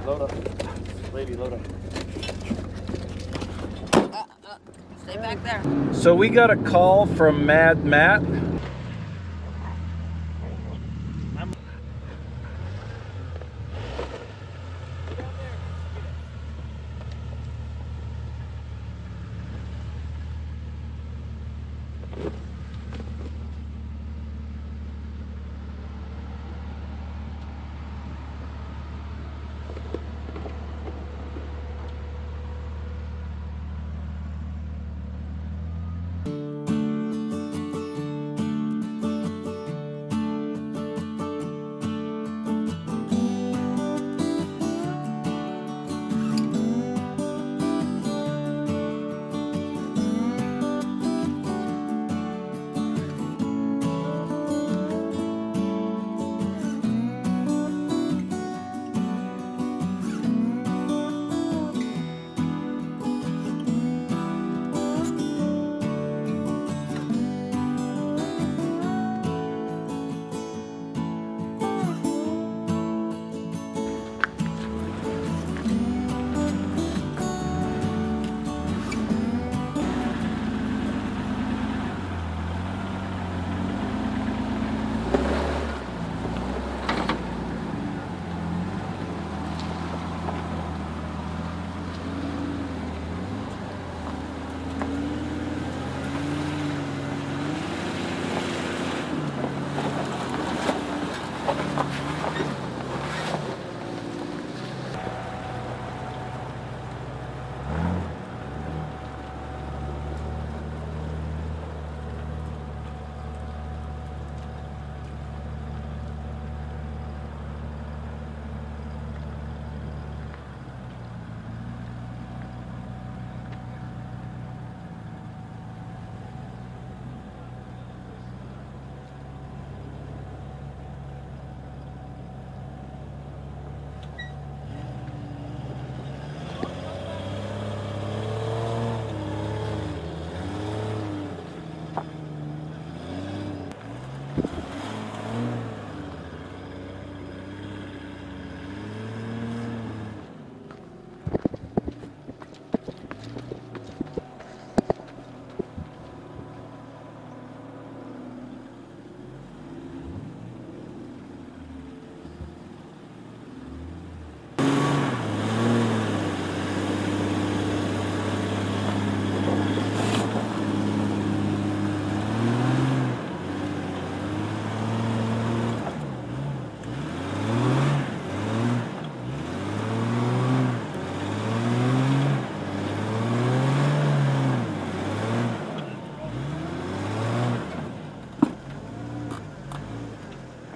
Load up. Lady, load up. Stay back there. So we got a call from Mad Matt.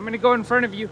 I'm gonna go in front of you.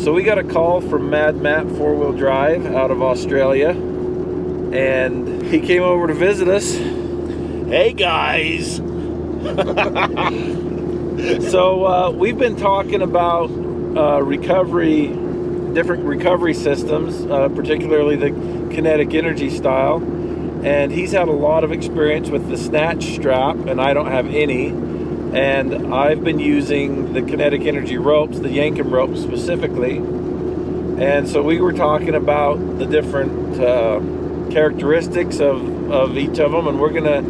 So we got a call from Mad Matt 4-wheel drive out of Australia, and he came over to visit us. Hey guys! So we've been talking about different recovery systems, particularly the kinetic energy style, and he's had a lot of experience with the snatch strap, and I don't have any. And I've been using the kinetic energy ropes, the Yankum ropes specifically. And so we were talking about the different characteristics of each of them, and we're gonna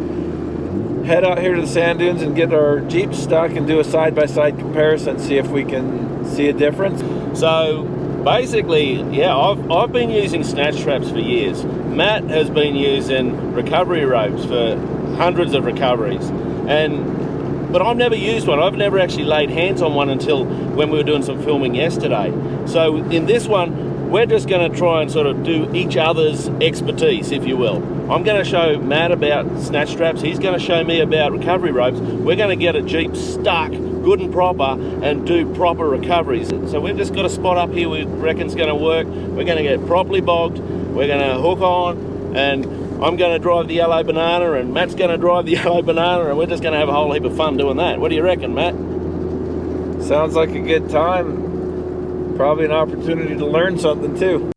head out here to the sand dunes and get our Jeep stuck and do a side-by-side comparison, see if we can see a difference. So basically, yeah, I've been using snatch straps for years. Matt has been using recovery ropes for hundreds of recoveries, but I've never used one. I've never actually laid hands on one until when we were doing some filming yesterday. So in this one, we're just going to try and sort of do each other's expertise, if you will. I'm going to show Matt about snatch straps. He's going to show me about recovery ropes. We're going to get a Jeep stuck good and proper and do proper recoveries. So we've just got a spot up here we reckon's going to work. We're going to get properly bogged. We're going to hook on, and I'm going to drive the yellow banana, and Matt's going to drive the yellow banana, and we're just going to have a whole heap of fun doing that. What do you reckon, Matt? Sounds like a good time. Probably an opportunity to learn something too.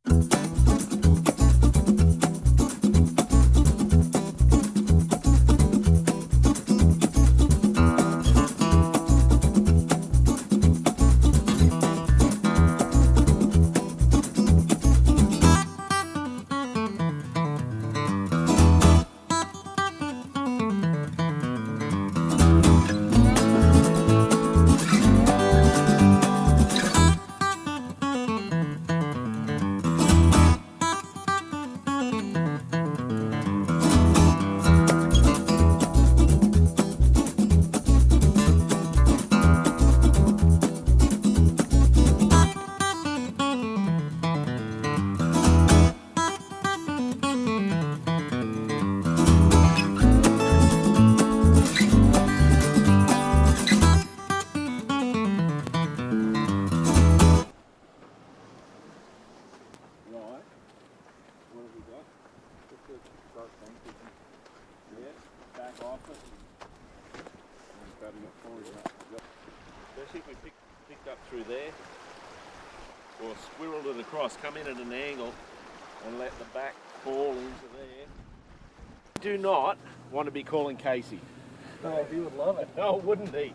Especially if we picked up through there, or squirreled it across, come in at an angle and let the back fall into there. Do not want to be calling Casey. Oh, he would love it. No, wouldn't he?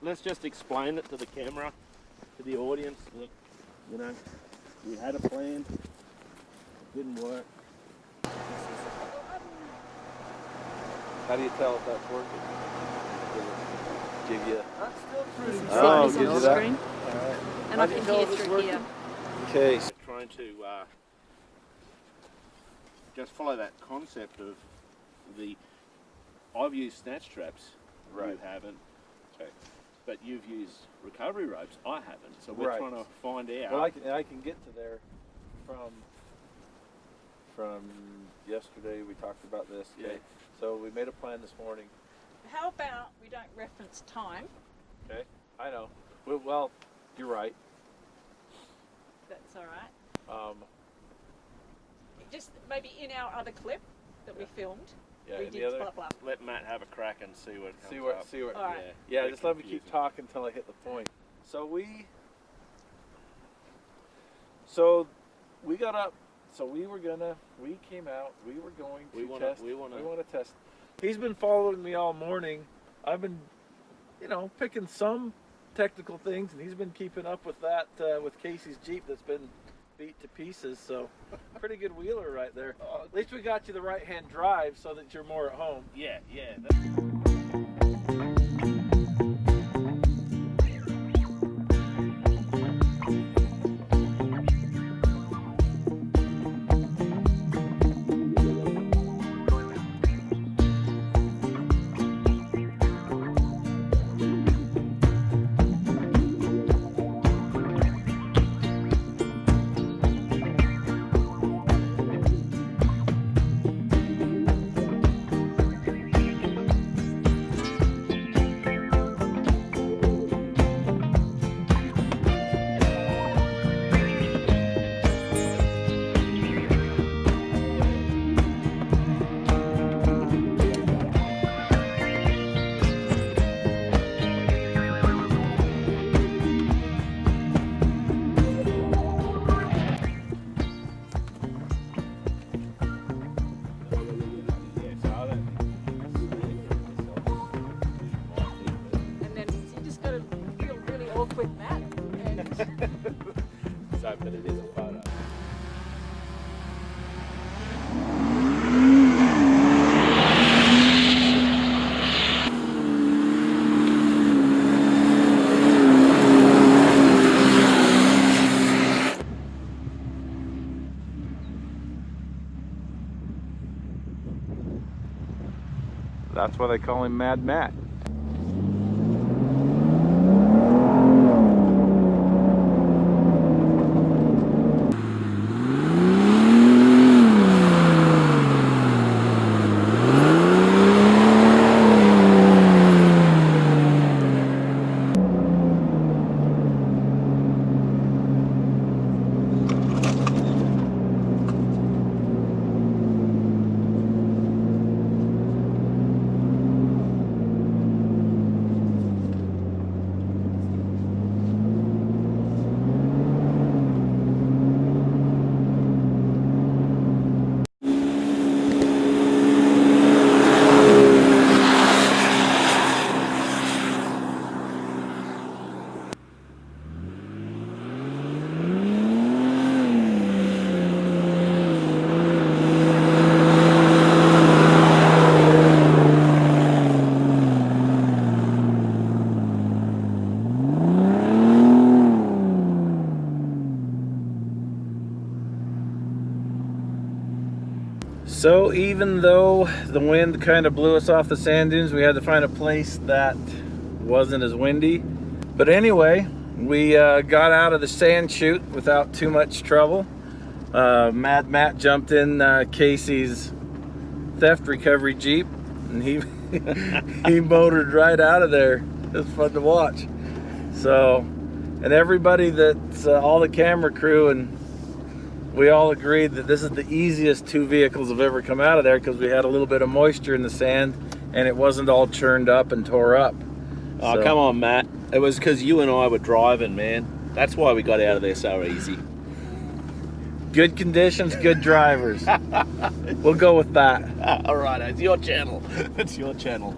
Let's just explain it to the camera, to the audience. Look, you know, we had a plan, it didn't work. How do you tell if that's working? Give you. That's still pretty Oh, on gives the you that. screen. All right. And I can hear through here. Okay. Trying to just follow that concept of I've used snatch straps, Right. You haven't, Okay. but you've used recovery ropes, I haven't. So we're Right. trying to find out. Well, I can get to there from yesterday. We talked about this. Okay. Yeah. So we made a plan this morning. How about we don't reference time? Okay. I know. Well, you're right. That's all right. Just maybe in our other clip that we filmed, Yeah. we Any did other? blah blah. Let Matt have a crack and see what comes See what. up. See what. All right. Yeah. Very Just let me confusing. keep talking until I hit the point. So we got up. So we came out. We were going to We wanna test. He's been following me all morning. I've been, picking some technical things, and he's been keeping up with that with Casey's Jeep that's been beat to pieces. So pretty good wheeler right there. At least we got you the right-hand drive so that you're more at home. Yeah. walk with Matt. And So, but it is a photo. That's why they call him Mad Matt. So even though the wind kind of blew us off the sand dunes, we had to find a place that wasn't as windy. But anyway, we got out of the sand chute without too much trouble. Mad Matt jumped in Casey's theft recovery Jeep, and he he motored right out of there. It was fun to watch. So, and everybody that's all the camera crew, and we all agreed that this is the easiest two vehicles have ever come out of there because we had a little bit of moisture in the sand and it wasn't all churned up and tore up. Oh, So- come on, Matt. It was because you and I were driving, man. That's why we got out of there so easy. Good conditions, good drivers. We'll go with that. All right, it's your channel. It's your channel.